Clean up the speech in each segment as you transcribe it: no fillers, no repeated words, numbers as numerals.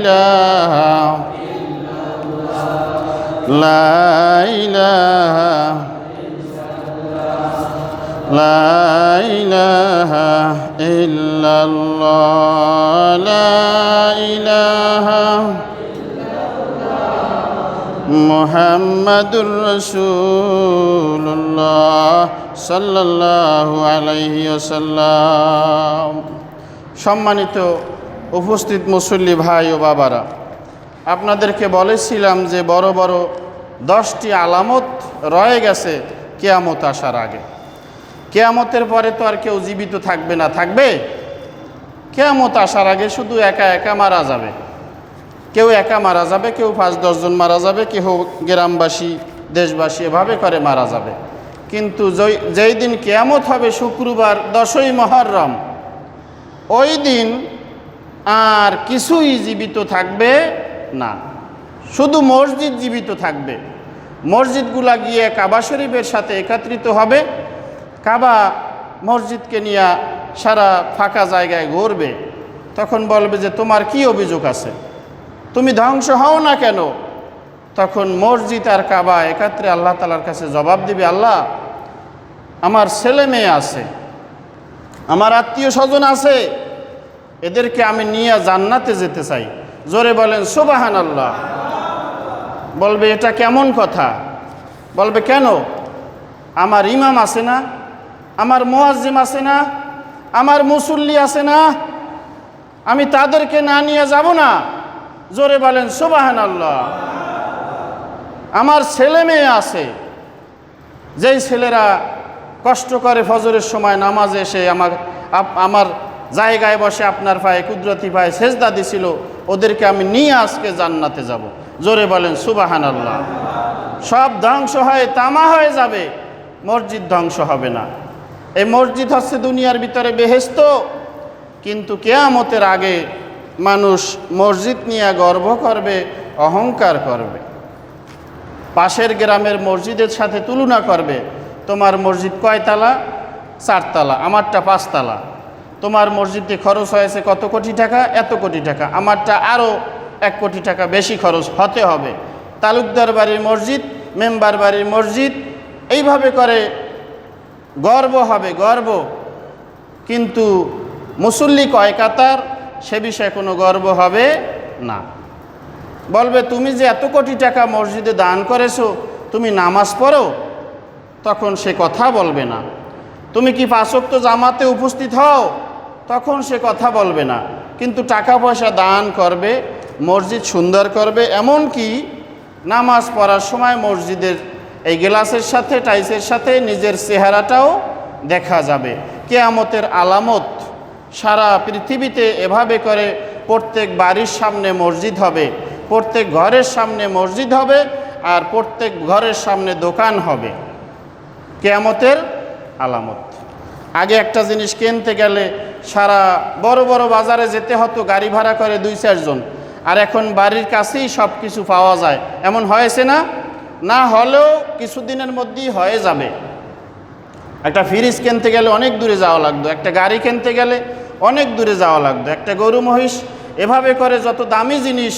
ইলাহা লা ইলাহা লা ইলাহা ইল্লাল্লাহ লা ইলাহা মুহাম্মাদুর রাসূলুল্লাহ সাল্লাল্লাহু আলাইহি ওয়াসাল্লাম। সম্মানিত উপস্থিত মুসল্লি ভাই ও বাবারা, আপনাদেরকে বলেছিলাম যে বড় বড় 10টি আলামত রয়ে গেছে কিয়ামত আসার আগে। কিয়ামতের পরে তো আর কেউ জীবিত থাকবে না, থাকবে? কিয়ামত আসার আগে শুধু একা একা মারা যাবে। কেউ একা মারা যাবে, কেউ 5-10 জন মারা যাবে, কেউ গ্রামবাসী দেশবাসী এভাবে করে মারা যাবে। কিন্তু যেই দিন কিয়ামত হবে শুক্রবার 10ই মুহররম, ওই দিন আর কিছুই জীবিত থাকবে না, শুধু মসজিদ জীবিত থাকবে। মসজিদগুলা গিয়ে কাবা শরীফের সাথে একত্রিত হবে, কাবা মসজিদকে নিয়ে সারা ফাঁকা জায়গায় ঘুরবে। তখন বলবে যে তোমার কি অভিযোগ আছে, তুমি ধ্বংস হও না কেন? তখন মসজিদ আর কাবা একত্রে আল্লাহ তাআলার কাছে জবাব দিবে, আল্লাহ, আমার ছেলে মেয়ে আছে, আমার আত্মীয় স্বজন আছে, এদেরকে আমি নিয়ে জান্নাতে যেতে চাই। জোরে বলেন সুবহানাল্লাহ। বলবে এটা কেমন কথা? বলবে কেন? আমার ইমাম আছে না, আমার মুয়াজ্জিম আছে না, আমার মুসল্লি আছে না, আমি তাদেরকে না নিয়ে যাব না? জোরে বলেন সুবহানাল্লাহ। আমার ছেলে মেয়ে আছে, যেই ছেলেরা কষ্ট করে ফজরের সময় নামাজে এসে আমার জায়গায় বসে আপনার পায়ে কুদরতি পায়ে সেজদা দিছিল, ওদেরকে আমি নিয়ে আজকে জান্নাতে যাব। জোরে বলেন সুবহানাল্লাহ। সব ধ্বংস হয়ে তামা হয়ে যাবে, মসজিদ ধ্বংস হবে না। এই মসজিদ হচ্ছে দুনিয়ার ভিতরে বেহেশত, কিন্তু কিয়ামতের আগে মানুষ মসজিদ নিয়ে গর্ব করবে, অহংকার করবে, পাশের গ্রামের মসজিদের সাথে তুলনা করবে। তোমার মসজিদ কয়তলা? 4 তলা, আমারটা 5 তলা। তোমার মসজিদে খরচ হয়েছে কত কোটি টাকা? এত কোটি টাকা, আমারটা আরও 1 কোটি টাকা বেশি খরচ হতে হবে। তালুকদার বাড়ির মসজিদ, মেম্বার বাড়ির মসজিদ, এইভাবে করে গর্ব হবে, গর্ব। কিন্তু মুসল্লি কয় কাতার, সে বিষয়ে কোনো গর্ব হবে না। বলবে তুমি যে এত কোটি টাকা মসজিদে দান করেছো, তুমি নামাজ পড়ো? তখন সে কথা বলবে না। তুমি কি 5 ওয়াক্ত জামাতে উপস্থিত হও? তখন সে কথা বলবে না। কিন্তু টাকা পয়সা দান করবে, মসজিদ সুন্দর করবে, এমনকি নামাজ পড়ার সময় মসজিদের এই গ্লাসের সাথে টাইসের সাথে নিজের চেহারাটাও দেখা যাবে। কিয়ামতের আলামত সারা পৃথিবীতে এভাবে করে প্রত্যেক বাড়ির সামনে মসজিদ হবে, প্রত্যেক ঘরের সামনে মসজিদ হবে, আর প্রত্যেক ঘরের সামনে দোকান হবে। কিয়ামতের আলামত। আগে একটা জিনিস কিনতে গেলে সারা বড় বড় বাজারে যেতে হতো গাড়ি ভাড়া করে 2-4 জন, আর এখন বাড়ির কাছেই সব কিছু পাওয়া যায়। এমন হয়েছে না? না হলেও কিছুদিনের মধ্যেই হয়ে যাবে। একটা ফ্রিজ কিনতে গেলে অনেক দূরে যাওয়া লাগতো, একটা গাড়ি কিনতে গেলে অনেক দূরে যাওয়া লাগতো, একটা গরু মহিষ, এভাবে করে যত দামি জিনিস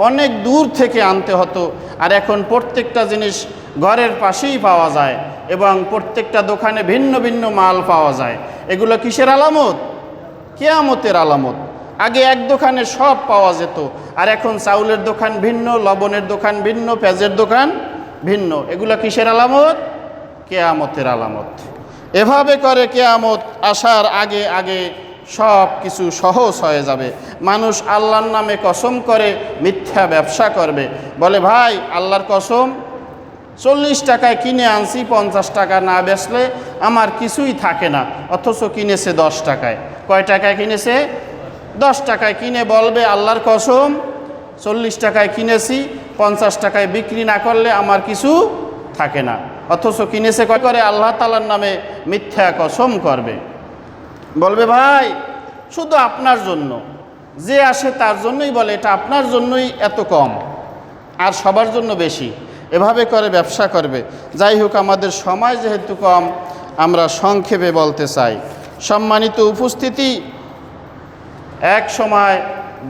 অনেক দূর থেকে আনতে হতো। আর এখন প্রত্যেকটা জিনিস ঘরের পাশেই পাওয়া যায় এবং প্রত্যেকটা দোকানে ভিন্ন ভিন্ন মাল পাওয়া যায়। এগুলো কিসের আলামত? কিয়ামতের আলামত। আগে এক দোকানে সব পাওয়া যেত, আর এখন চাউলের দোকান ভিন্ন, লবণের দোকান ভিন্ন, পেঁয়াজের দোকান ভিন্ন। এগুলো কিসের আলামত? কিয়ামতের আলামত। এভাবে করে কিয়ামত আসার আগে আগে সব কিছু সহজ হয়ে যাবে। মানুষ আল্লাহর নামে কসম করে মিথ্যা ব্যবসা করবে, বলে ভাই আল্লাহর কসম 40 টাকায় কিনে আনছি, 50 টাকা না বেচলে আমার কিছুই থাকে না, অথচ কিনেছে 10 টাকায়। কয় টাকায় কিনেছে? 10 টাকায় কিনে বলবে আল্লাহর কসম 40 টাকায় কিনেছি, 50 টাকায় বিক্রি না করলে আমার কিছু থাকে না, অথচ কিনেছে কয় করে আল্লাহ তাআলার নামে মিথ্যা কসম করবে। বলবে ভাই শুধু আপনার জন্য, যে আসে তার জন্যই বলে এটা আপনার জন্যই এত কম, আর সবার জন্য বেশি। এভাবে করে ব্যবসা করবে। যাই হোক, আমাদের সময় যেহেতু কম, আমরা সংক্ষেপে বলতে চাই। সম্মানিত উপস্থিতি, এক সময়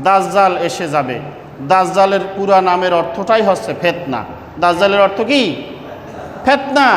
দাজ্জাল এসে যাবে। দাজ্জালের পুরা নামের অর্থটাই হচ্ছে ফিতনা। দাজ্জালের অর্থ কি? ফিতনা।